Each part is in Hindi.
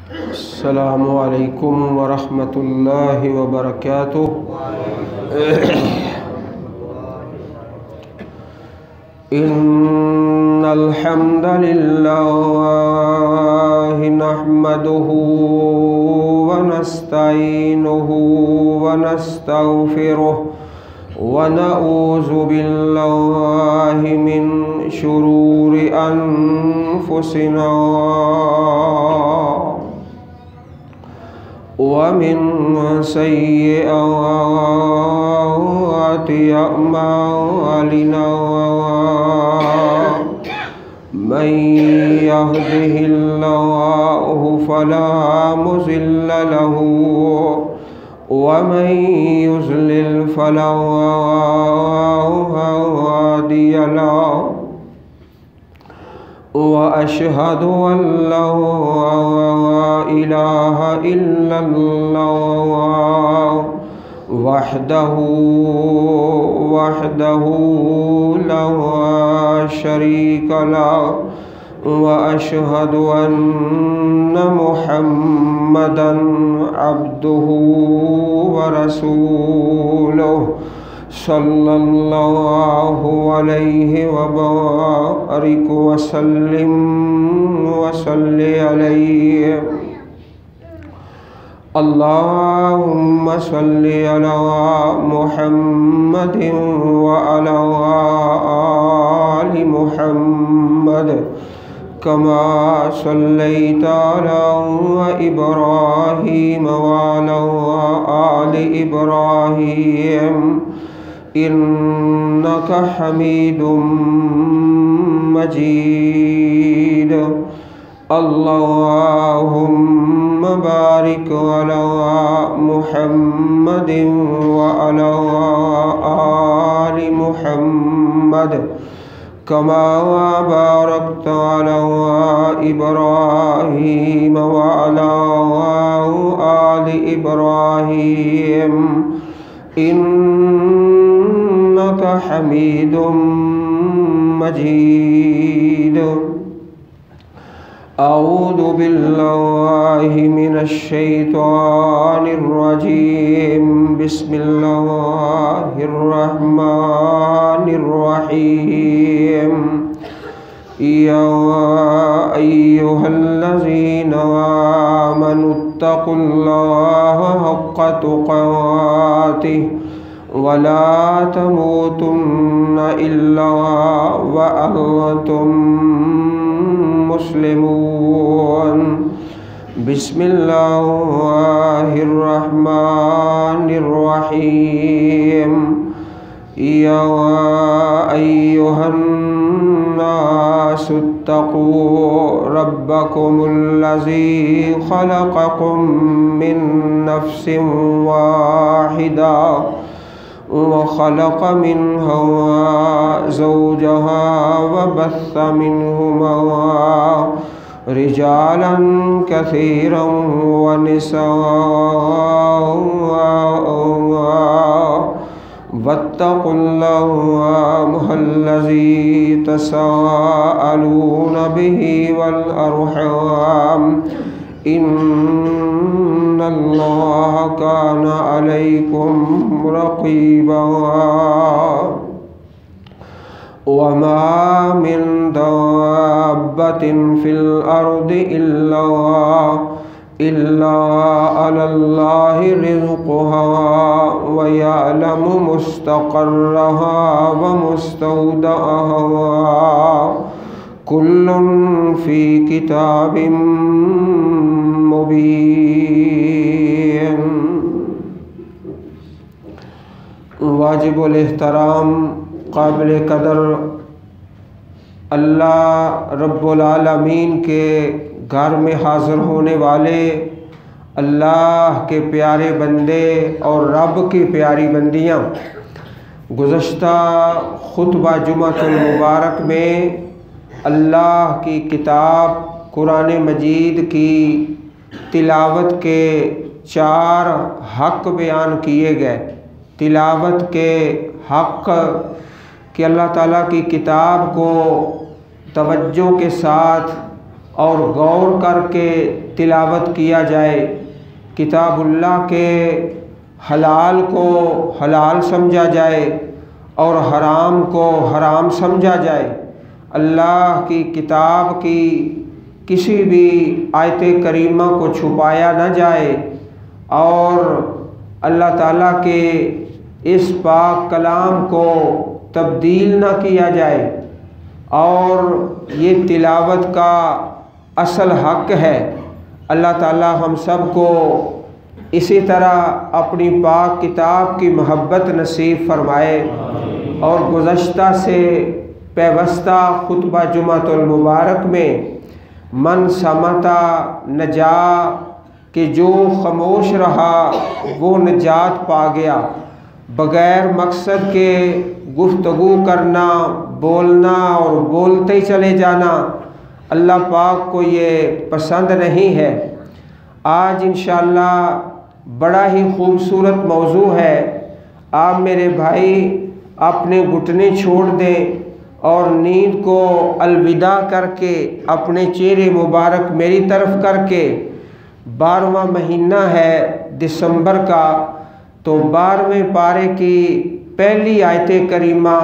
अस्सलामु अलैकुम वरहमतुल्लाहि वबरकातुहू। इन्नल हम्दलिल्लाहि नहमदुहू व नस्तईनुहु व नस्तगफिरुहु व नऊज़ु बिल्लाहि मिन शुरूरि अनफुसिना व मिन सय्यिआति अअमालिना मन यहदिहिल्लाहु फला मुज़िल्ल लहू व मन युज़लिल फला हादिय लहू व अशहदु अल्ला इलाहा इल्लल्लाह वहदहू ला शरीक लहू व अशहदु अन्न मुहम्मदन अब्दुहु व रसूलुहु सल्लल्लाहु अलैहि व बारिक वसल्लिम वसल्लि अलैहि। अल्लाहुम्मा सल्लि अला मुहम्मदिन व अला आलि मुहम्मद कमा सल्लैता अला इब्राहीम व अला आलि इब्राहीम इन्नका हमीदुम मजीद। अल्लाहुम्मा बारिक अला मुहम्मदिन व अला आलि मुहम्मद कमा बारकता अला इब्राहीम व अला आलि इब्राहीम इन्नका हमीदुम मजीद। अऊज़ु बिल्लाहि मिनश शैतानिर रजीम। बिस्मिल्लाहिर रहमानिर रहीम। या अय्युहल्लज़ीना आमनुत्तक़ुल्लाहा हक़्क़ तुक़ातिहि वला तमूतुन्न इल्ला व अंतुम मुस्लिमून। बिस्मिल्लाहिर रहमानिर रहीम। या अय्युहन नासुत्तक़ू रब्बकुमुल्लज़ी ख़लक़कुम मिन नफ्सिन वाहिदा व ख़लक़ मिन्हा ज़ौजहा व बस्स मिन्हुमा रिजालन कसीरन व निसाअ वत्तक़ुल्लाहल्लज़ी तसाअलून बिही वल अर्हम इन्नल्लाह कान अलैकुम रक़ीबा। वमा मिन दाब्बतिन फिल अर्दि इल्ला अलल्लाहि रिज़्क़ुहा व यअलमु मुस्तक़र्रहा व मुस्तौदअहा कुल्लुन फ़ी किताबिम मुबीन। वाजिबुल एहतराम काबिल कदर अल्लाह रब्बुल आलमीन के घर में हाज़िर होने वाले अल्लाह के प्यारे बंदे और रब की प्यारी बंदियाँ, गुज़श्ता खुतबा जुमातुल मुबारक में अल्लाह की किताब कुरान मजीद की तिलावत के 4 हक़ बयान किए गए। तिलावत के हक़ कि अल्लाह ताला की किताब को तवज्जो के साथ और गौर करके तिलावत किया जाए। किताबुल्लाह के हलाल को हलाल समझा जाए और हराम को हराम समझा जाए। अल्लाह की किताब की किसी भी आयत करीमा को छुपाया न जाए और अल्लाह ताला के इस पाक कलाम को तब्दील न किया जाए। और ये तिलावत का असल हक़ है। अल्लाह ताला हम सब को इसी तरह अपनी पाक किताब की मोहब्बत नसीब फरमाए। और गुज़श्ता से पैवस्ता खुतबा जुमातुल मुबारक में मन समता नजा कि जो खामोश रहा वो निजात पा गया। बग़ैर मकसद के गुफ्तगू करना, बोलना और बोलते ही चले जाना अल्लाह पाक को ये पसंद नहीं है। आज इंशाअल्लाह बड़ा ही खूबसूरत मौजू है। आप मेरे भाई अपने घुटने छोड़ दें और नींद को अलविदा करके अपने चेहरे मुबारक मेरी तरफ करके 12वां महीना है दिसंबर का, तो 12वें पारे की पहली आयत करीमा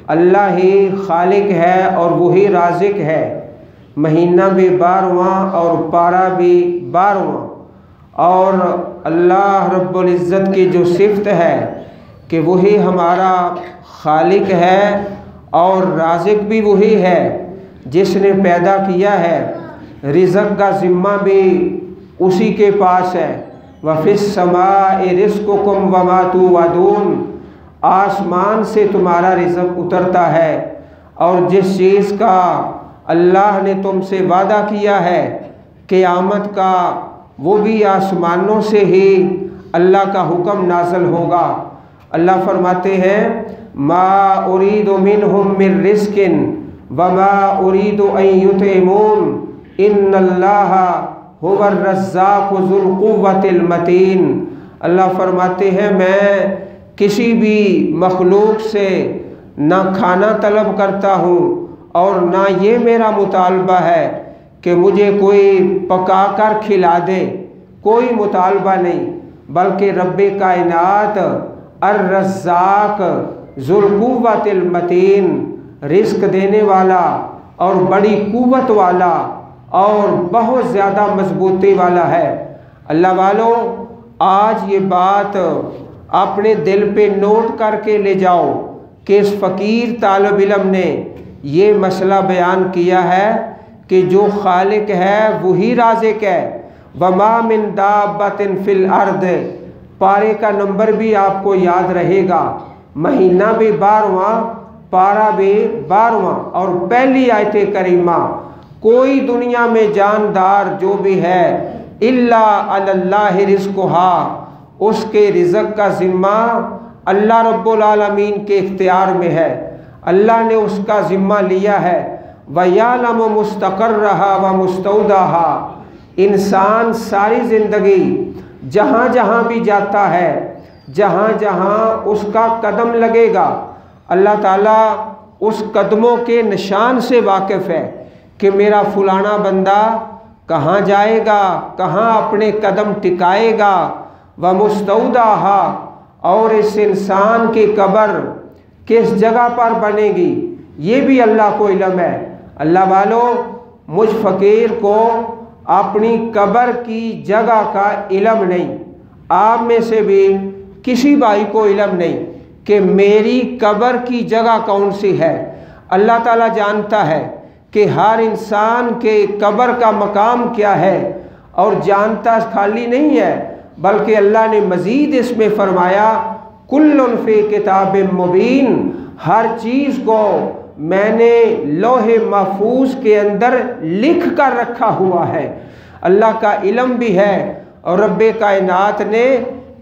अल्लाह ही खालिक है और वही राज़िक है। महीना भी 12वां और पारा भी 12वां। और अल्लाह रब्बुल इज़्ज़त की जो सिफ़त है कि वही हमारा खालिक है और राज़िक भी वही है जिसने पैदा किया है। रिज़्क़ का ज़िम्मा भी उसी के पास है। वफ़िस समाए रिज़्क़ुकुम वमा तुअदून, आसमान से तुम्हारा रिज़्क़ उतरता है और जिस चीज़ का अल्लाह ने तुमसे वादा किया है क़यामत का, वो भी आसमानों से ही अल्लाह का हुक्म नाज़िल होगा। अल्लाह फरमाते हैं मा उरीदु मिनहुम मिन रिज़्क़िन वमा उरीदु अन युतइमून इन्नल्लाहा हुवर रज़्ज़ाक़ु ज़ुल क़ुव्वतिल मतीन। अल्लाह फरमाते हैं मैं किसी भी मखलूक से ना खाना तलब करता हूँ और ना ये मेरा मुतालबा है कि मुझे कोई पका कर खिला दे, कोई मुतालबा नहीं, बल्कि रब्बे कायनात अर्रज़्ज़ाक़ ज़ुल क़ुव्वतिल मतीन, रिज़्क़ देने वाला और बड़ी कुव्वत वाला और बहुत ज़्यादा मजबूती वाला है। अल्लाह वालों, आज ये बात अपने दिल पे नोट करके ले जाओ कि इस फ़कीर तालिब इल्म ने ये मसला बयान किया है कि जो खालिक है वही राज़िक है। वमा मिन दाब्बतिन फिल अर्द, पारे का नंबर भी आपको याद रहेगा। महीना भी 12वां, पारा भी 12वां और पहली आयत करीमा, कोई दुनिया में जानदार जो भी है इल्ला अल्लाह रिज़्क़ुहा, उसके रिज़्क़ का ज़िम्मा अल्लाह रब्बुल आलमीन के इख्तियार में है। अल्लाह ने उसका ज़िम्मा लिया है। व यालमु मुस्तक़र्रहा व मुस्तौदाहा, इंसान सारी ज़िंदगी जहाँ जहाँ भी जाता है, जहाँ जहाँ उसका कदम लगेगा, अल्लाह ताला उस कदमों के निशान से वाकिफ़ है कि मेरा फलाना बंदा कहाँ जाएगा, कहाँ अपने कदम टिकाएगा। व मुस्तौदाहा, और इस इंसान की कब्र किस जगह पर बनेगी ये भी अल्लाह को इल्म है। अल्लाह वालों, मुझ फ़कीर को अपनी कब्र की जगह का इल्म नहीं, आप में से भी किसी भाई को इल्म नहीं कि मेरी कब्र की जगह कौन सी है। अल्लाह ताला जानता है कि हर इंसान के कब्र का मकाम क्या है, और जानता खाली नहीं है बल्कि अल्लाह ने मज़ीद इसमें फ़रमाया कुल्लुन फ़ी किताबिम मुबीन, हर चीज़ को मैंने लोहे महफूज के अंदर लिख कर रखा हुआ है। अल्लाह का इल्म भी है और रब्बे कायनात ने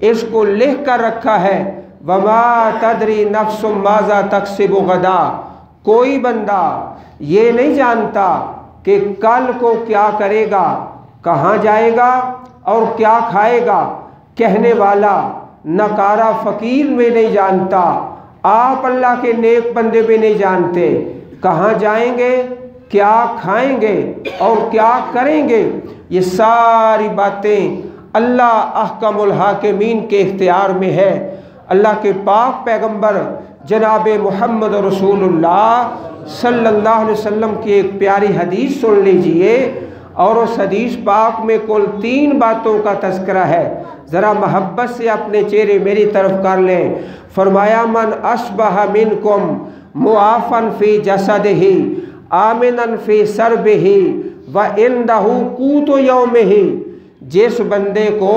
इसको लिख कर रखा है। वमा तदरी नफ्सुम माज़ा तक्सिबु गदा, कोई बंदा ये नहीं जानता कि कल को क्या करेगा, कहाँ जाएगा और क्या खाएगा। कहने वाला नकारा फ़कीर में नहीं जानता, आप अल्लाह के नेक बंदे भी नहीं जानते कहाँ जाएंगे, क्या खाएंगे और क्या करेंगे, ये सारी बातें अल्लाह अहकमुल हाकिमीन के इख्तियार में है। अल्लाह के पाक पैगंबर जनाब मोहम्मद रसूलुल्लाह सल्लल्लाहु अलैहि वसल्लम की एक प्यारी हदीस सुन लीजिए, और उस हदीस पाक में कुल 3 बातों का तज़किरा है। ज़रा मोहब्बत से अपने चेहरे मेरी तरफ कर लें। फरमाया मन अस्बह मिनकुम मुआफ़न फ़ी जसदिही आमिनन फ़ी सरबिही व इंदहु क़ूतु यौमिही, जिस बंदे को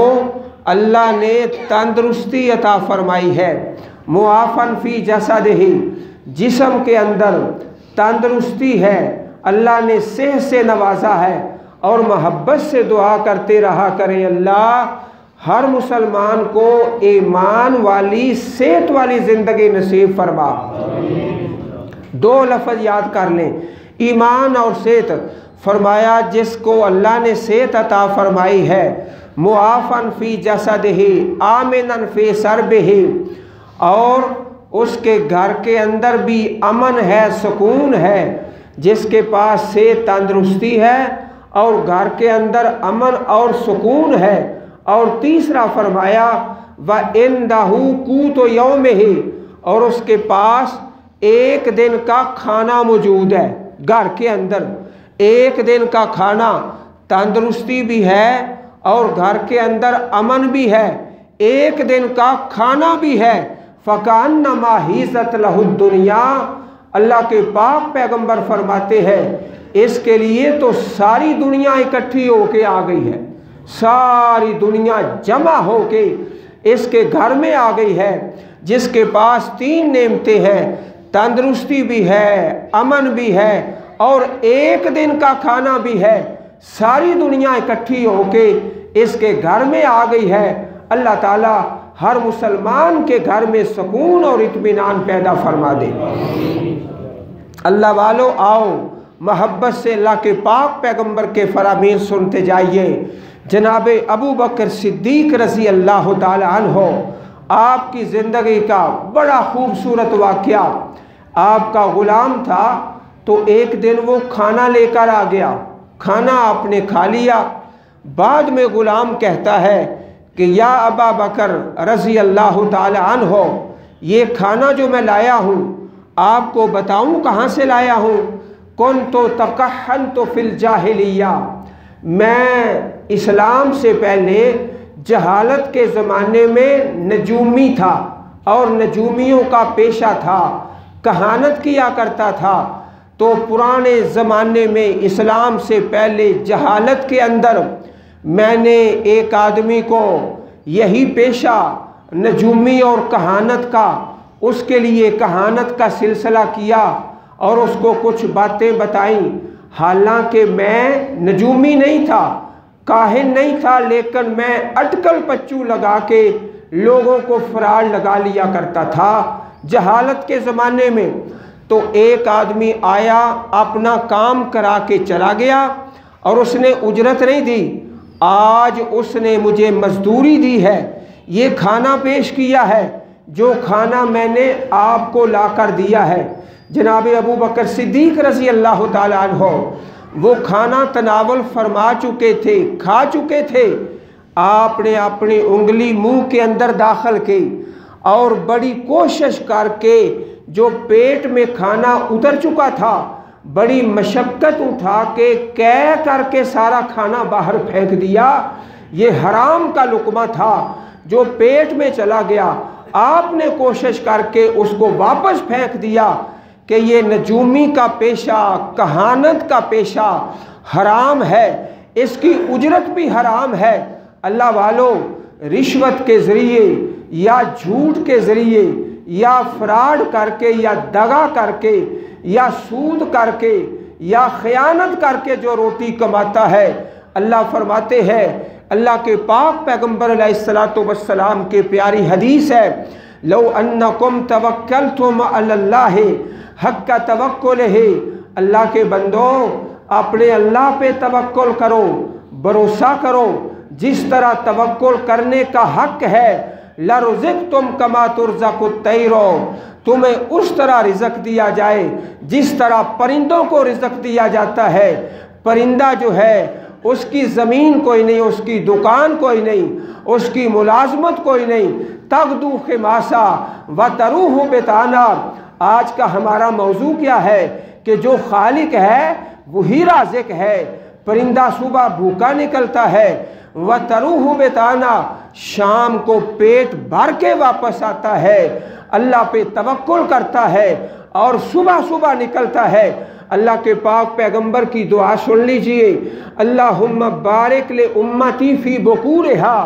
अल्लाह ने तंदुरुस्ती अता फरमाई है, मुआफ़न फ़ी जसदिही, जिस्म के अंदर तंदुरुस्ती है, अल्लाह ने सेहत से नवाजा है, और मोहब्बत से दुआ करते रहा करें, अल्लाह हर मुसलमान को ईमान वाली सेहत वाली ज़िंदगी नसीब फरमा। 2 लफ्ज़ याद कर लें, ईमान और सेहत। फरमाया जिसको अल्लाह ने सेहत अता फरमाई है, मुआफ़न फ़ी जसदिही आमिनन फ़ी सरबिही, और उसके घर के अंदर भी अमन है, सुकून है। जिसके पास सेहत तंदुरुस्ती है और घर के अंदर अमन और सुकून है। और तीसरा फरमाया व इंदहु क़ूतु यौमिही, और उसके पास एक दिन का खाना मौजूद है। घर के अंदर एक दिन का खाना, तंदुरुस्ती भी है और घर के अंदर अमन भी है, एक दिन का खाना भी है। फ़कान्नमा हिज़त लहु दुनिया, अल्लाह के पाक पैगंबर फरमाते हैं इसके लिए तो सारी दुनिया इकट्ठी होके आ गई है, सारी दुनिया जमा होके इसके घर में आ गई है। जिसके पास 3 नेमतें हैं, तंदुरुस्ती भी है, अमन भी है और एक दिन का खाना भी है, सारी दुनिया इकट्ठी होके इसके घर में आ गई है। अल्लाह ताला हर मुसलमान के घर में सुकून और इत्मीनान पैदा फरमा दे। अल्लाह वालों, आओ मोहब्बत से अल्लाह के पाक पैगंबर के फरामीन सुनते जाइए। जनाब अबू बकर सिद्दीक रज़ी अल्लाह ताला अन्हो, आपकी ज़िंदगी का बड़ा खूबसूरत वाक़या। आपका ग़ुलाम था तो एक दिन वो खाना लेकर आ गया, खाना आपने खा लिया। बाद में ग़ुलाम कहता है कि या अबा बकर रज़ी अल्लाह ताला अन्हो, ये खाना जो मैं लाया हूँ आपको बताऊँ कहाँ से लाया हूँ। कुन्तु तकहनतु फिल जाहिलिया, मैं इस्लाम से पहले जहालत के ज़माने में नजूमी था और नजूमियों का पेशा था, कहानत किया करता था। तो पुराने ज़माने में इस्लाम से पहले जहालत के अंदर मैंने एक आदमी को यही पेशा नजूमी और कहानत का, उसके लिए कहानत का सिलसिला किया और उसको कुछ बातें बताई। हालांकि मैं नजूमी नहीं था, काहिन नहीं था, लेकिन मैं अटकल पच्चू लगा के लोगों को फराड लगा लिया करता था जहालत के ज़माने में। तो एक आदमी आया, अपना काम करा के चला गया और उसने उजरत नहीं दी। आज उसने मुझे मजदूरी दी है, ये खाना पेश किया है जो खाना मैंने आपको ला कर दिया है। जनाब अबू बकर सिद्दीक रज़ी अल्लाह ताला अन्हो वो खाना तनावल फरमा चुके थे, खा चुके थे। आपने अपनी उंगली मुंह के अंदर दाखिल की और बड़ी कोशिश करके जो पेट में खाना उतर चुका था, बड़ी मशक्क़त उठा के कै करके सारा खाना बाहर फेंक दिया। ये हराम का लुक़मा था जो पेट में चला गया। आपने कोशिश करके उसको वापस फेंक दिया कि ये नजूमी का पेशा, कहानत का पेशा हराम है, इसकी उजरत भी हराम है। अल्लाह वालों, रिश्वत के ज़रिए या झूठ के ज़रिए या फ्रॉड करके या दगा करके या सूद करके या ख़यानत करके जो रोटी कमाता है, अल्लाह फरमाते हैं, अल्लाह के पाक पैगम्बर अलैहिस्सलातु वस्सलाम के प्यारी हदीस है, लौ अन्नकुम तवक्कलतुम अलल्लाहि हक्का तवक्कुलिही, अल्लाह के बंदो अपने अल्लाह पे तवक्कुल करो, भरोसा करो जिस तरह तवक्कुल करने का हक है। लरुज़िक़तुम कमा तुरज़क़ुत तैरो, तुम्हें उस तरह रिज़्क दिया जाए जिस तरह परिंदों को रिज़्क दिया जाता है। परिंदा जो है उसकी ज़मीन कोई नहीं, उसकी दुकान कोई नहीं, उसकी मुलाजमत कोई नहीं। तगदू खिमासा व तरूह बेताना। आज का हमारा मौजू क्या है कि जो खालिक है वही राज़िक है। परिंदा सुबह भूखा निकलता है, व तरूह बेताना, शाम को पेट भर के वापस आता है, अल्लाह पे तवक्कुल करता है और सुबह सुबह निकलता है। अल्लाह के पाक पैगंबर की दुआ सुन लीजिए, अल्लाहुम्मा बारिक ले उम्मती फी बुकूरिहा।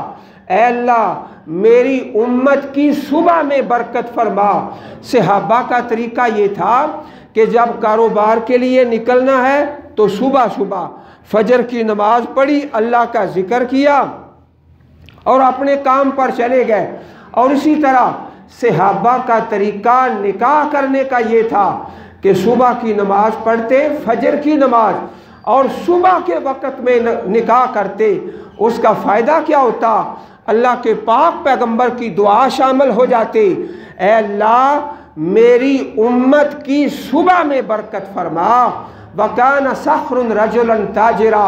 ऐ अल्लाह मेरी उम्मत की सुबह में बरकत फरमा। सहाबा का तरीका ये था कि जब कारोबार के लिए निकलना है तो सुबह सुबह फजर की नमाज पढ़ी, अल्लाह का जिक्र किया और अपने काम पर चले गए। और इसी तरह सहाबा का तरीका निकाह करने का ये था कि सुबह की नमाज पढ़ते, फजर की नमाज, और सुबह के वक़्त में निकाह करते। उसका फ़ायदा क्या होता? अल्लाह के पाक पैगंबर की दुआ शामिल हो जाती, ऐ अल्लाह मेरी उम्मत की सुबह में बरकत फरमा। वकान सख्रुन रजुलन ताजिरा।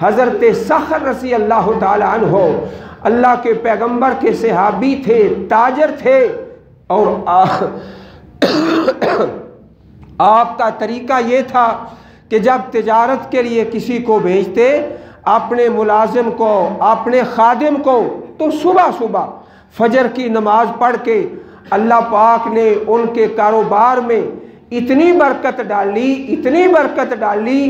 हज़रत सख्र रज़ी अल्लाह ताला अन्हो अल्लाह के पैगंबर के सहाबी थे, ताजर थे। और आपका तरीका ये था कि जब तिजारत के लिए किसी को भेजते, अपने मुलाजिम को, अपने खादिम को, तो सुबह सुबह फजर की नमाज पढ़ के अल्लाह पाक ने उनके कारोबार में इतनी बरकत डाली, इतनी बरकत डाली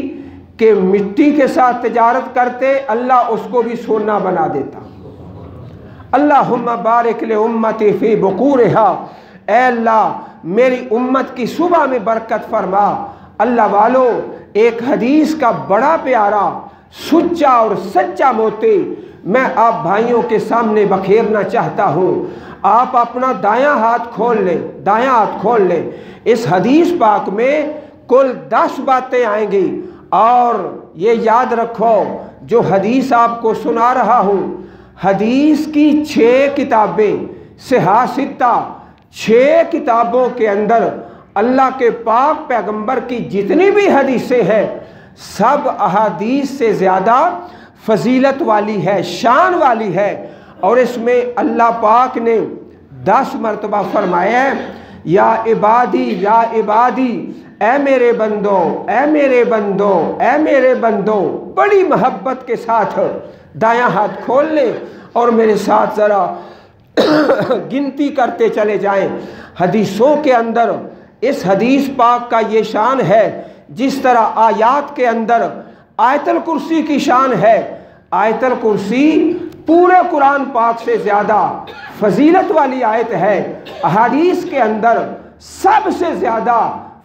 कि मिट्टी के साथ तिजारत करते, अल्लाह उसको भी सोना बना देता। अल्लाहुम्मा बारिक ले उम्मती फी बुकूरिहा। ऐ अल्लाह मेरी उम्मत की सुबह में बरकत फरमा। अल्लाह वालों, एक हदीस का बड़ा प्यारा, सुच्चा और सच्चा मोती मैं आप भाइयों के सामने बखेरना चाहता हूँ। आप अपना दायां हाथ खोल लें, दायां हाथ खोल लें। इस हदीस पाक में कुल 10 बातें आएंगी और ये याद रखो, जो हदीस आपको सुना रहा हूँ, हदीस की 6 किताबें, सिहासिता 6 किताबों के अंदर अल्लाह के पाक पैगंबर की जितनी भी हदीसें हैं, सब अहादीस से ज़्यादा फजीलत वाली है, शान वाली है। और इसमें अल्लाह पाक ने 10 मरतबा फरमाया है, या इबादी या इबादी, ऐ मेरे बंदो, ऐ मेरे बंदो, ऐ मेरे बंदो। बड़ी मोहब्बत के साथ दायां हाथ खोल ले और मेरे साथ ज़रा गिनती करते चले जाएं। हदीसों के अंदर इस हदीस पाक का ये शान है, जिस तरह आयात के अंदर आयतल कुर्सी की शान है। आयतल कुर्सी पूरे कुरान पाक से ज़्यादा फजीलत वाली आयत है। अहादीस के अंदर सबसे ज़्यादा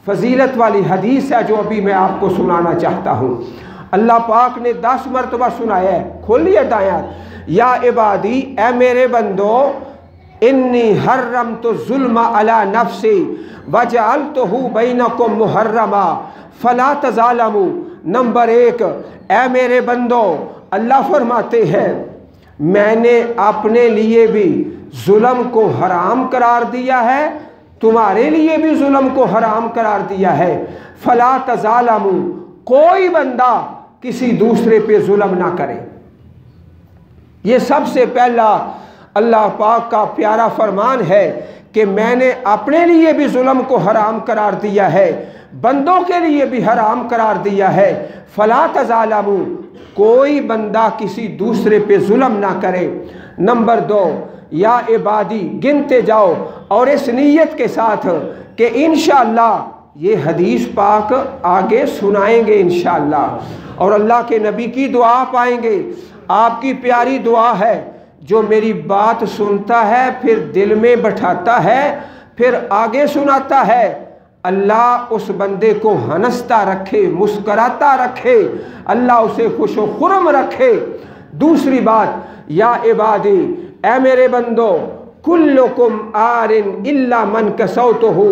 फजीलत वाली हदीस है जो अभी मैं आपको सुनाना चाहता हूँ। अल्लाह पाक ने 10 मरतबा सुनाया है। खोलिए दायां, या इबादी, ए मेरे बंदो, इन्नी हर्रमतु ज़ुल्म अला नफ्सी वजअलतुहु बैनकुम मुहर्रमा फला तज़ालमू। नंबर 1, ए मेरे बंदो, अल्लाह फरमाते हैं मैंने अपने लिए भी जुल्म को हराम करार दिया है, तुम्हारे लिए भी जुल्म को हराम करार दिया है। फला तज़ालमू, कोई बंदा किसी दूसरे पे जुल्म ना करे। ये सबसे पहला अल्लाह पाक का प्यारा फरमान है कि मैंने अपने लिए भी जुल्म को हराम करार दिया है, बंदों के लिए भी हराम करार दिया है। फला तज़ालमू, कोई बंदा किसी दूसरे पे जुल्म ना करे। नंबर 2, या इबादी, गिनते जाओ और इस नीयत के साथ कि इंशाअल्लाह ये हदीस पाक आगे सुनाएंगे इंशाअल्लाह, और अल्लाह के नबी की दुआ पाएंगे। आपकी प्यारी दुआ है, जो मेरी बात सुनता है फिर दिल में बैठाता है फिर आगे सुनाता है, अल्लाह उस बंदे को हंसता रखे, मुस्कराता रखे, अल्लाह उसे खुश व खुर्म रखे। दूसरी बात, या इबादी, ऐ मेरे बंदो, कुल्लुकुम आरिन इल्ला मन कसौतुहु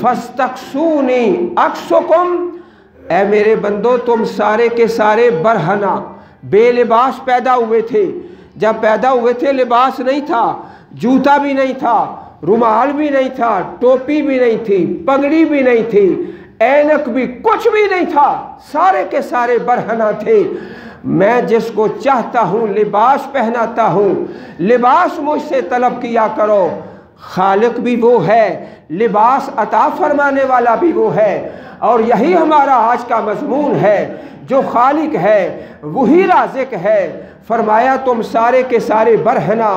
फस्तक्सूनी अक्सुकुम। ऐ मेरे बंदो, तुम सारे के सारे बरहना बेलिबास पैदा हुए थे। जब पैदा हुए थे लिबास नहीं था, जूता भी नहीं था, रुमाल भी नहीं था, टोपी भी नहीं थी, पगड़ी भी नहीं थी, ऐनक भी, कुछ भी नहीं था, सारे के सारे बरहना थे। मैं जिसको चाहता हूँ लिबास पहनाता हूँ, लिबास मुझसे तलब किया करो। खालिक भी वो है, लिबास अता फरमाने वाला भी वो है। और यही हमारा आज का मजमून है, जो खालिक है वही राज़िक है। फरमाया तुम सारे के सारे बरहना,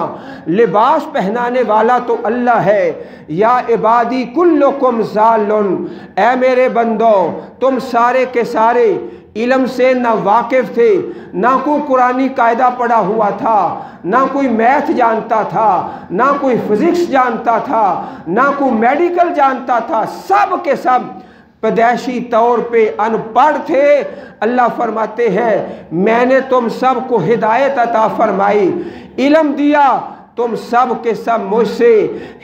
लिबास पहनाने वाला तो अल्लाह है। या इबादी कुल्लुकुम ज़ालुन, ऐ मेरे बंदो तुम सारे के सारे इल्म से ना वाकिफ़ थे, ना कोई कुरानी कायदा पढ़ा हुआ था, ना कोई मैथ जानता था, ना कोई फिज़िक्स जानता था, ना कोई मेडिकल जानता था, सब के सब पैदाइशी तौर पे अनपढ़ थे। अल्लाह फरमाते हैं मैंने तुम सब को हिदायत अता फरमाई, इल्म दिया, तुम सब के सब मुझसे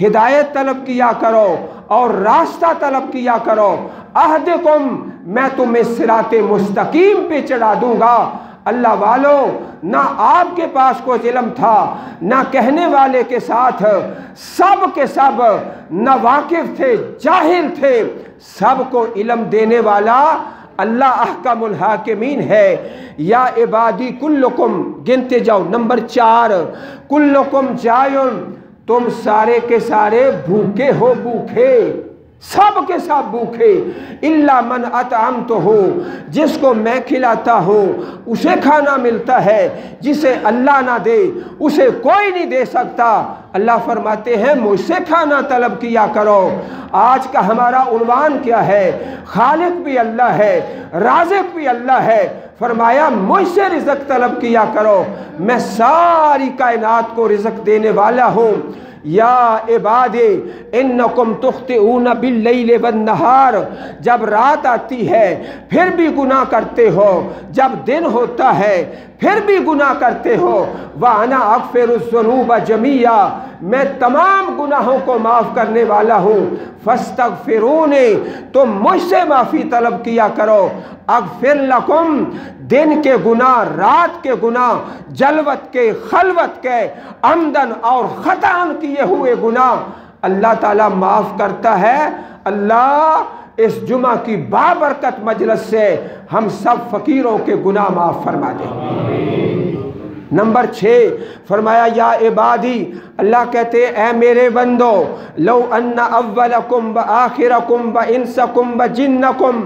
हिदायत तलब किया करो और रास्ता तलब किया करो। अहदकुम, मैं तुम्हें सिराते मुस्तकीम पे चढ़ा दूंगा। अल्लाह वालों, ना आपके पास कोई इल्म था, ना कहने वाले के साथ, सब के सब ना वाकिफ थे, जाहिल थे। सबको इल्म देने वाला अल्लाह अहकमुल हाकिमीन है। या इबादी कुल्लुकुम, गिनते जाओ, नंबर 4, कुल्लुकुम जायुन, तुम सारे के सारे भूखे हो, भूखे, सब के सब भूखे। इल्ला मन अतअम तो हो, जिसको मैं खिलाता हूँ उसे खाना मिलता है, जिसे अल्लाह ना दे उसे कोई नहीं दे सकता। अल्लाह फरमाते हैं मुझसे खाना तलब किया करो। आज का हमारा उन्वान क्या है? खालिक भी अल्लाह है, राज़िक भी अल्लाह है। फरमाया मुझसे रिज़्क़ तलब किया करो, मैं सारी कायनात को रिज़्क़ देने वाला हूँ। या इबादे इन्नकुम तुख्तिऊन बिल्लैल वन्नहार, जब रात आती है फिर भी गुनाह करते हो, जब दिन होता है फिर भी गुनाह करते हो। व अना अग़फ़िरुज़्ज़ुनूब जमीया, मैं तमाम गुनाहों को माफ़ करने वाला हूँ। फ़स्तग़फ़िरूनी, तुम मुझसे माफ़ी तलब किया करो। अग़फ़िर लकुम, दिन के गुनाह, रात के गुनाह, जलवत के, खलवत के, अमदन और ख़तान किए हुए गुनाह अल्लाह ताला माफ़ करता है। अल्लाह इस जुमा की बाबरकत मजलिस से हम सब फ़कीरों के गुनाह माफ़ फरमा दे। नंबर 6 फरमाया या इबादी, अल्लाह कहते ऐ मेरे बंदो, लो अन्ना अव्वलकुम व आखिरकुम व इंसकुम व जिन्नकुम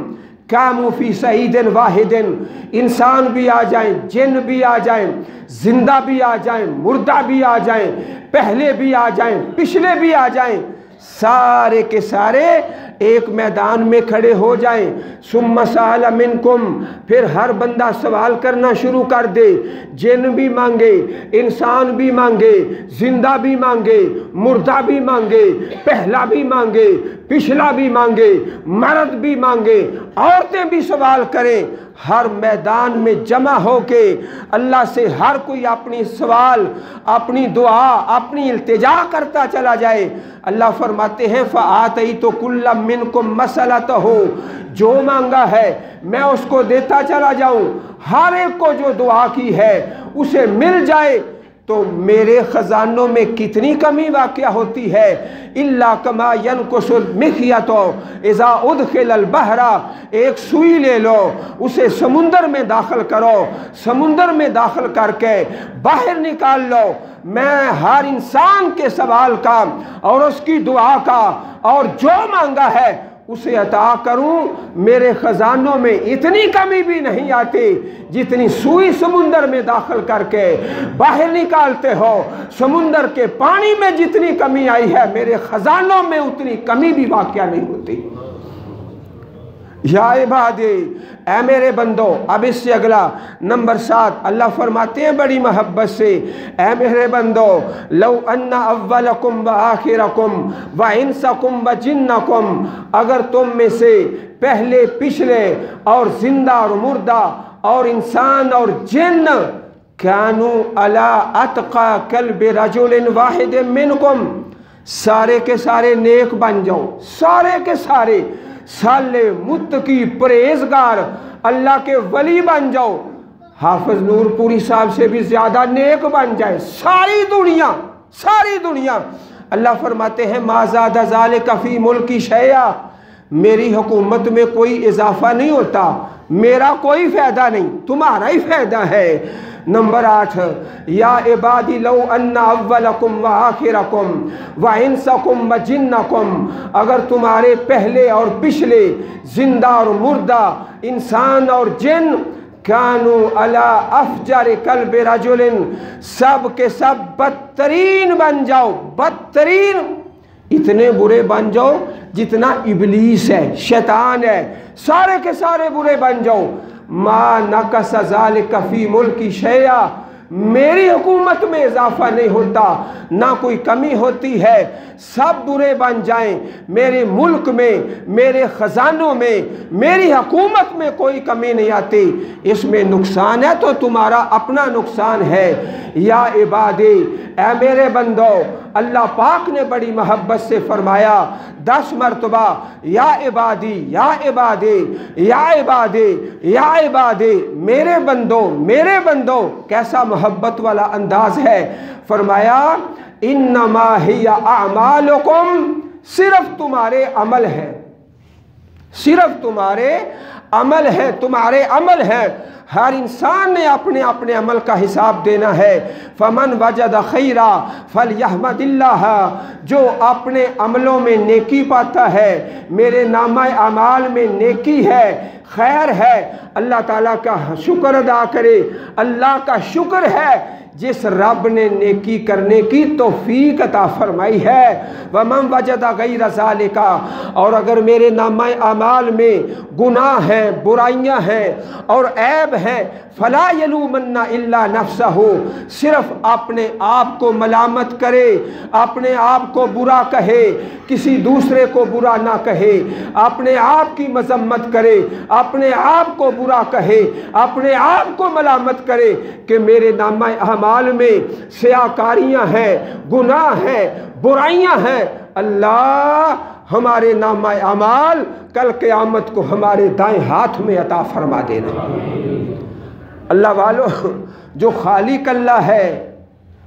कामू फी सईदिन वाहिदिन, इंसान भी आ जाएं, जिन भी आ जाएं, जिंदा भी आ जाएं, मुर्दा भी आ जाएं, पहले भी आ जाएं, पिछले भी आ जाएं, सारे के सारे एक मैदान में खड़े हो जाएं। सुम्मा सअल मिनकुम, फिर हर बंदा सवाल करना शुरू कर दे। जिन भी मांगे, इंसान भी मांगे, जिंदा भी मांगे, मुर्दा भी मांगे, पहला भी मांगे, पिछला भी मांगे, मर्द भी मांगे, औरतें भी सवाल करें। हर मैदान में जमा होके अल्लाह से हर कोई अपनी सवाल, अपनी दुआ, अपनी इल्तिजा करता चला जाए। अल्लाह फरमाते हैं फ़आतईतु कुल्ला मिनकुम मसलतहु, जो मांगा है मैं उसको देता चला जाऊं, हर एक को जो दुआ की है उसे मिल जाए। तो मेरे ख़जानों में कितनी कमी वाक़या होती है। इल्ला कमा यनकुसुल मिख्यतो इज़ा उदखिलल बहरा, एक सुई ले लो, उसे समुंदर में दाखिल करो, समुंदर में दाखिल करके बाहर निकाल लो। मैं हर इंसान के सवाल का और उसकी दुआ का और जो मांगा है उसे अता करूं। मेरे ख़जानों में इतनी कमी भी नहीं आती जितनी सुई समुंदर में दाखिल करके बाहर निकालते हो। समुंदर के पानी में जितनी कमी आई है मेरे ख़जानों में उतनी कमी भी वाक़या नहीं होती। या इबादी, ऐ मेरे बंदो। अब इससे अगला नंबर 7 अल्लाह फरमाते हैं बड़ी मोहब्बत से, ऐ मेरे बंदो, लौ अन्ना अव्वलकुम व आखिरकुम व इंसकुम व जिन्नकुम, अगर तुम में से पहले, पिछले और जिंदा और मुर्दा और इंसान और जिन्न, कानू अला अतका कल्बि रजुलिन वाहिदिन मिनकुम, सारे के सारे नेक बन जाओ, सारे के सारे साले मुत्तकी परहेजगार अल्लाह के वली बन जाओ। हाफिज नूरपुरी साहब से भी ज्यादा नेक बन जाए सारी दुनिया, सारी दुनिया। अल्लाह फरमाते हैं मा ज़ादा ज़ालिका फ़ी मुल्की शैया, मेरी हुकूमत में कोई इजाफा नहीं होता, मेरा कोई फ़ायदा नहीं, तुम्हारा ही फ़ायदा है। नंबर 8, या इबादी लौ अन्ना अव्वलकुम व आखिरकुम व इंसकुम व जिन्नकुम, अगर तुम्हारे पहले और पिछले, जिंदा और मुर्दा, इंसान और जिन, कानू अला अफजर कल्ब रजुलिन, सब के सब बदतरीन बन जाओ, बदतरीन, इतने बुरे बन जाओ जितना इबलीस है, शैतान है, सारे के सारे बुरे बन जाओ। मा नकस ज़ालिका फ़ी मुल्की शैया, मेरी हुकूमत में इजाफा नहीं होता, ना कोई कमी होती है, सब बुरे बन जाएं, मेरे मुल्क में, मेरे ख़जानों में, मेरी हुकूमत में कोई कमी नहीं आती। इसमें नुकसान है तो तुम्हारा अपना नुकसान है। या इबादी, ऐ मेरे बंदो, अल्लाह पाक ने बड़ी मोहब्बत से फरमाया 10 मरतबा, या इबादी, या इबादी, या इबादी, या इबादी, मेरे बंदो, मेरे बंदो। कैसा मोहब्बत वाला अंदाज है। फरमाया इन्नमा हिया अमालुकुम, सिर्फ तुम्हारे अमल है, सिर्फ तुम्हारे अमल है, तुम्हारे अमल है। हर इंसान ने अपने अपने अमल का हिसाब देना है। फमन वजद खैरा फलयहमदिल्लाह, जो अपने अमलों में नेकी पाता है, मेरे नामा अमाल में नेकी है, खैर है, अल्लाह ताला का शुक्र अदा करे। अल्लाह का शुक्र है जिस रब ने नेकी करने की तौफीक अता फरमाई है। वमन वजदा गैर ज़ालिका, और अगर मेरे नामा अमाल में गुनाह हैं, बुराइयां हैं और ऐब हैं, फला यलूमन्ना इल्ला नफ्सहु, सिर्फ अपने आप को मलामत करे, अपने आप को बुरा कहे, किसी दूसरे को बुरा ना कहे, अपने आप की मजम्मत करे, अपने आप को बुरा कहे, अपने आप को मलामत करे कि मेरे नामा अमाल में सियाकारियां हैं, गुनाह हैं, बुराइयां हैं। अल्लाह हमारे नामा अमाल कल क़यामत को हमारे दाएं हाथ में अता फरमा देना। अल्लाह वालों, जो खालिक अल्लाह है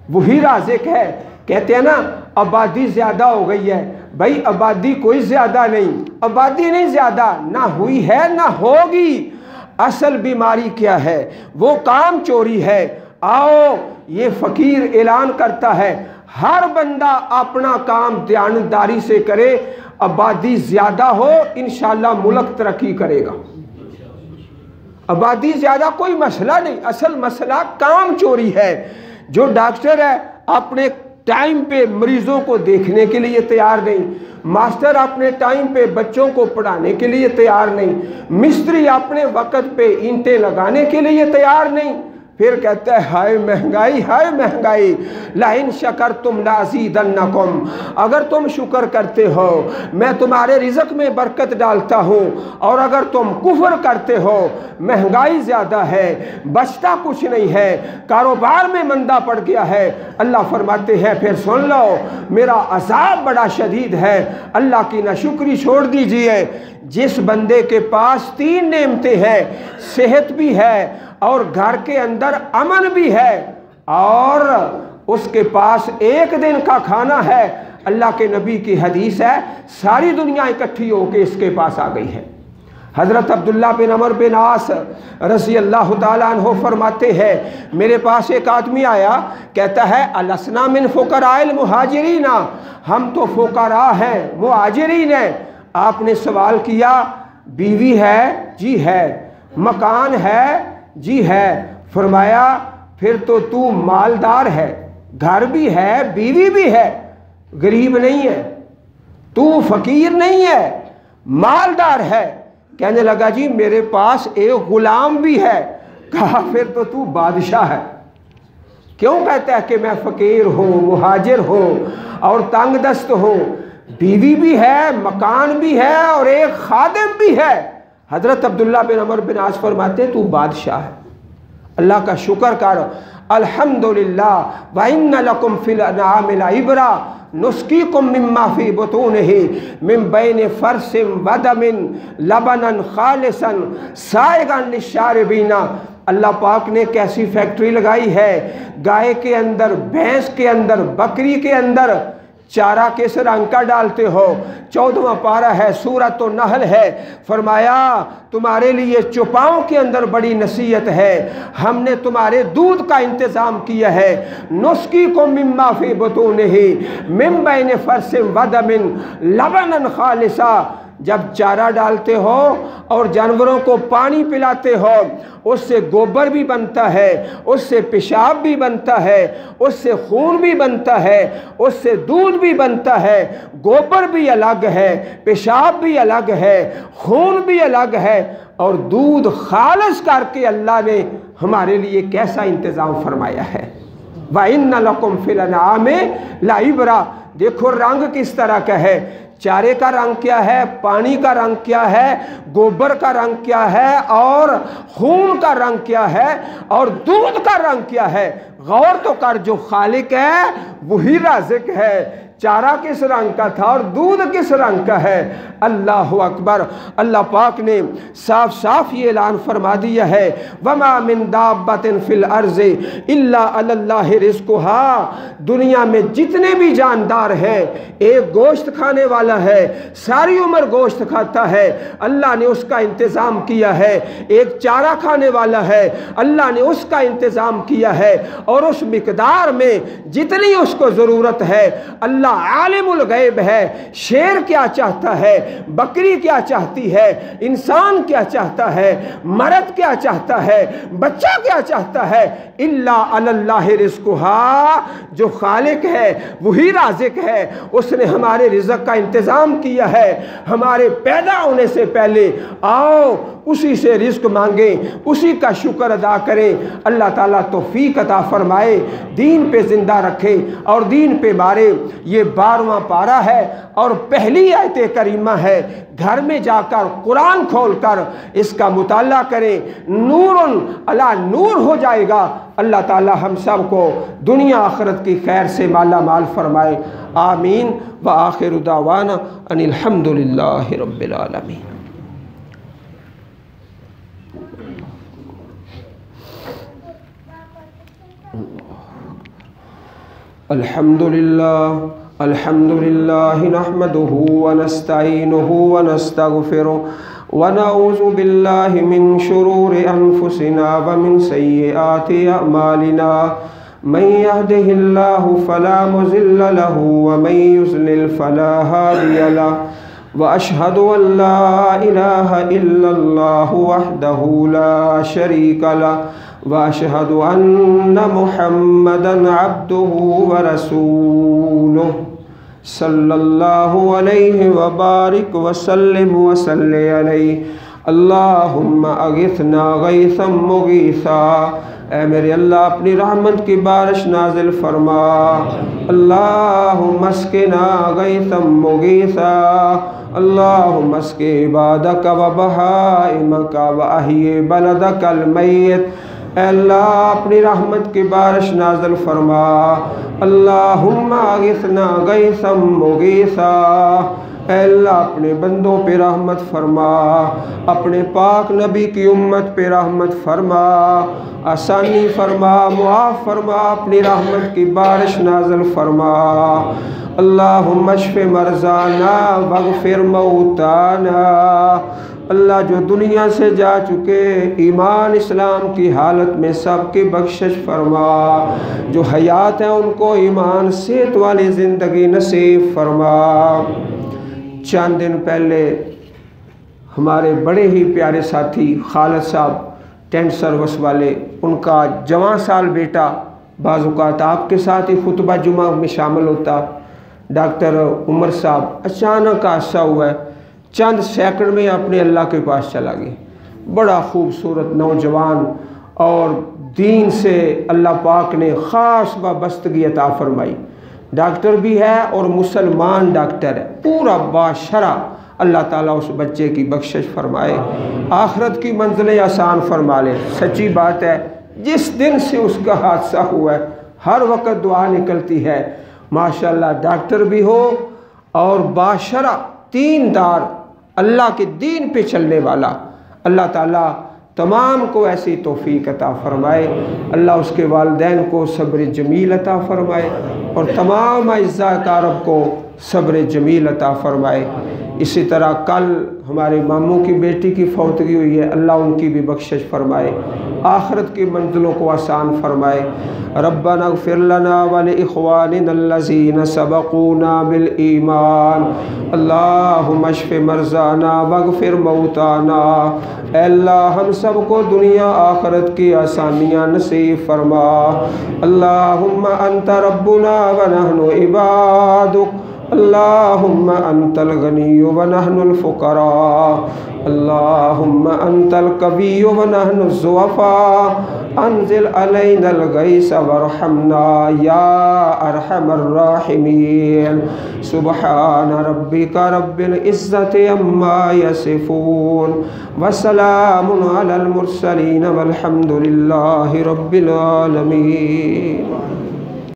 वही राज़िक है। कहते हैं ना आबादी ज़्यादा हो गई है, भाई आबादी कोई ज़्यादा नहीं, आबादी नहीं ज़्यादा, ना हुई है ना होगी। असल बीमारी क्या है? वो काम चोरी है। आओ, ये फ़कीर ऐलान करता है हर बंदा अपना काम ध्यानदारी से करे, आबादी ज़्यादा हो इंशाअल्लाह मुल्क तरक्की करेगा। आबादी ज़्यादा कोई मसला नहीं, असल मसला काम चोरी है। जो डॉक्टर है अपने टाइम पे मरीजों को देखने के लिए तैयार नहीं, मास्टर अपने टाइम पे बच्चों को पढ़ाने के लिए तैयार नहीं, मिस्त्री अपने वक़्त पे ईंटें लगाने के लिए तैयार नहीं, फिर कहता है हाय महंगाई, हाय महंगाई। लाइन शकरतुम लाज़ीदन्नकुम, अगर तुम शुक्र करते हो मैं तुम्हारे रिज़्क़ में बरकत डालता हूँ, और अगर तुम कुफ्र करते हो महंगाई ज़्यादा है, बचता कुछ नहीं है, कारोबार में मंदा पड़ गया है। अल्लाह फरमाते हैं फिर सुन लो, मेरा अज़ाब बड़ा शदीद है। अल्लाह की नाशुक्री छोड़ दीजिए। जिस बंदे के पास 3 नेमतें हैं, सेहत भी है और घर के अंदर अमन भी है, और उसके पास एक दिन का खाना है, अल्लाह के नबी की हदीस है सारी दुनिया इकट्ठी होकर इसके पास आ गई है। हज़रत अब्दुल्ला बिन अमर बिन आस रज़ी अल्लाह ताला अन्हु फरमाते हैं मेरे पास एक आदमी आया, कहता है अलसना मिन फ़ुक़राइल मुहाजिरीना, हम तो फ़ुक़रा हैं, मुहाजिरीन हैं। आपने सवाल किया बीवी है? जी है। मकान है? जी है। फरमाया फिर तो तू मालदार है, घर भी है, बीवी भी है, गरीब नहीं है, तू फकीर नहीं है, मालदार है। कहने लगा जी मेरे पास एक गुलाम भी है। कहा फिर तो तू बादशाह है। क्यों? कहता है कि मैं फ़कीर हूँ, मुहाजिर हूँ और तंग दस्त हूँ, बीवी भी है, मकान भी है और एक खादिम भी है। हज़रत अब्दुल्ला बिन अमर बिन आस फरमाते तू बादशाह है, अल्लाह का शुक्र कर। अल्हम्दुलिल्लाह व इन्ना लकुम फिल अनआमिल इबरा नुस्कीकुम मिम्मा फी बुतूनिही मिन बैनि फरसिम व दमिन लबनन खालिसन साइगन लिशारिबीना। अल्लाह पाक ने कैसी फैक्ट्री लगाई है, गाय के अंदर, भैंस के अंदर, बकरी के अंदर चारा किस रंग का डालते हो? 14वां पारा है, सूरत तो नहल है। फरमाया तुम्हारे लिए चौपाओं के अंदर बड़ी नसीहत है, हमने तुम्हारे दूध का इंतज़ाम किया है। नुस्की को मिम्मा फी बुतूनिही मिन बैन फरसिन व दमिन लबनन खालिसा। जब चारा डालते हो और जानवरों को पानी पिलाते हो, उससे गोबर भी बनता है, उससे पेशाब भी बनता है, उससे खून भी बनता है, उससे दूध भी बनता है। गोबर भी अलग है, पेशाब भी अलग है, खून भी अलग है, और दूध खालिस करके अल्लाह ने हमारे लिए कैसा इंतज़ाम फरमाया है। व इन्ना लकुम फिल अनआमि लाइब्रा। देखो रंग किस तरह का है, चारे का रंग क्या है, पानी का रंग क्या है, गोबर का रंग क्या है, और खून का रंग क्या है, और दूध का रंग क्या है। गौर तो कर, जो खालिक है वही राज़िक है। चारा किस रंग का था और दूध किस रंग का है। अल्लाह अकबर। अल्लाह पाक ने साफ साफ ये ऐलान फरमा दिया है, वमा मिन दाब्बतिन फिल अर्ज़ि इल्ला अल्लाहि रिज़्क़ुहा। दुनिया में जितने भी जानदार हैं, एक गोश्त खाने वाला है, सारी उम्र गोश्त खाता है, अल्लाह ने उसका इंतज़ाम किया है। एक चारा खाने वाला है, अल्लाह ने उसका इंतज़ाम किया है, और उस मिकदार में जितनी उसको ज़रूरत है। अल्लाह आलिमुल गैब है। शेर क्या चाहता है, बकरी क्या चाहती है, इंसान क्या चाहता है, मर्द क्या चाहता है, बच्चा क्या चाहता है, इल्ला अल्लाहि रिज़्क़ुहा। जो खालिक है वही राज़िक है, उसने हमारे रिज़्क़ का इंतज़ाम किया है। हमारे पैदा होने से पहले आओ उसी से रिज़्क़ मांगें, उसी का शुक्र अदा करें। अल्लाह ताला तौफ़ीक़ अता फरमाए, दीन पे ज़िंदा रखे और दीन पे मारे। ये 12वां पारा है और पहली आयत करीमा है। घर में जाकर कुरान खोलकर इसका मुताला करें, नूरुन अला नूर हो जाएगा। अल्लाह ताला हम सब को दुनिया आखिरत की खैर से माला माल फरमाए। आमीन व आखिरु दावाना अनिल हम्दुलिल्लाहि रब्बिल आलमीन। अल्हम्दुलिल्लाह अल्हम्दुलिल्लाहि नहमदुहु व नस्तईनुहु व नस्तगफिरुहु व नऊज़ु बिल्लाहि मिन शुरूरि अनफुसिना व मिन सय्यिआति अमालिना। मन यहदिहिल्लाहु फला मुज़िल्ल लहु व मन युज़लिल फला हादिय लहु व अशहदु अल्ला इलाहा इल्लल्लाहु वहदहु ला शरीका लहु व अशहदु अन्ना मुहम्मदन अब्दुहु व रसूलुहु सल्लल्लाहु अलैहि व बारिक व सल्लिम व सल्लि अलैहि। अल्लाहुम्मा अगिथना गैसन मुगीसा। ऐ मेरे अल्लाह अपनी रहमत की बारिश नाजिल फरमा। अल्लाहुम्मा अस्किना गैसन मुगीसा। अल्लाहुम्मा अस्कि इबादक व बहाइमक व अह्यि बलदकल मय्यत। अल्लाह अपनी रहमत की बारिश नाज़िल फरमा। अल्लाहुम्मा अगिथना गैसन मुगीसा। अल्लाह अपने बंदों पे रहमत फरमा, अपने पाक नबी की उम्मत पे रहमत फरमा, आसानी फरमा, मुआफ़ फरमा, अपनी रहमत की बारिश नाज़िल फरमा। अल्लाहुम्मा अश्फ़ि मरज़ाना वग़फ़िर मौताना। अल्लाह जो दुनिया से जा चुके ईमान इस्लाम की हालत में सबकी बख्शिश फरमा। जो हयात हैं उनको ईमान सेहत वाली ज़िंदगी नसीब फरमा। चंद दिन पहले हमारे बड़े ही प्यारे साथी खालिद साहब टेंट सर्विस वाले, उनका जवां साल बेटा बाज़ुकात आपके साथ ही खुतबा जुमा में शामिल होता। डॉक्टर उमर साहब अचानक हादसा हुआ है, चंद सेकंड में अपने अल्लाह के पास चला गया। बड़ा खूबसूरत नौजवान और दीन से अल्लाह पाक ने ख़ास वाबस्तगी अता फरमाई। डॉक्टर भी है और मुसलमान डॉक्टर है, पूरा बाशरा। अल्लाह ताला उस बच्चे की बख्शिश फरमाए, आखिरत की मंजिलें आसान फरमा ले। सच्ची बात है, जिस दिन से उसका हादसा हुआ है हर वक्त दुआ निकलती है। माशाल्लाह डॉक्टर भी हो और बाशरा दीनदार, अल्लाह के दीन पे चलने वाला। अल्लाह ताला तमाम को ऐसी तौफीक अता फ़रमाए। अल्लाह उसके वालिदैन को सब्र जमील अता फ़रमाए और तमाम अज़्ज़ा कारब को सब्र जमील अता फ़रमाए। इसी तरह कल हमारे मामू की बेटी की फौतगी हुई है, अल्लाह उनकी भी बख्शिश फ़रमाए, आखिरत की मंजिलों को आसान फ़रमाए। रब्बना इग़फ़िर लना व लिइख़्वानिना अल्लज़ीना सबक़ूना बिल ईमान, अल्लाहुम्मा अश्फ़ि मरज़ाना वग़फ़िर मौताना। अल्लाह हम सब को दुनिया आखिरत की आसानियाँ नसीब फ़रमा। अल्लाहुम्मा अंता रब्बुना व नहनु इबादुक, अल्लाहुम्मा अंतल गनिय्यु व नहनुल फ़ुक़रा, अल्लाहुम्मा अंतल कविय्यु व नहनु ज़ुअफ़ा, अंज़िल अलैनल गैस वरहमना या अरहमर राहिमीन। सुब्हान रब्बिका रब्बिल इज़्ज़ति अम्मा यसिफ़ून व सलामुन अलल मुरसलीन वल्हम्दुलिल्लाहि रब्बिल आलमीन।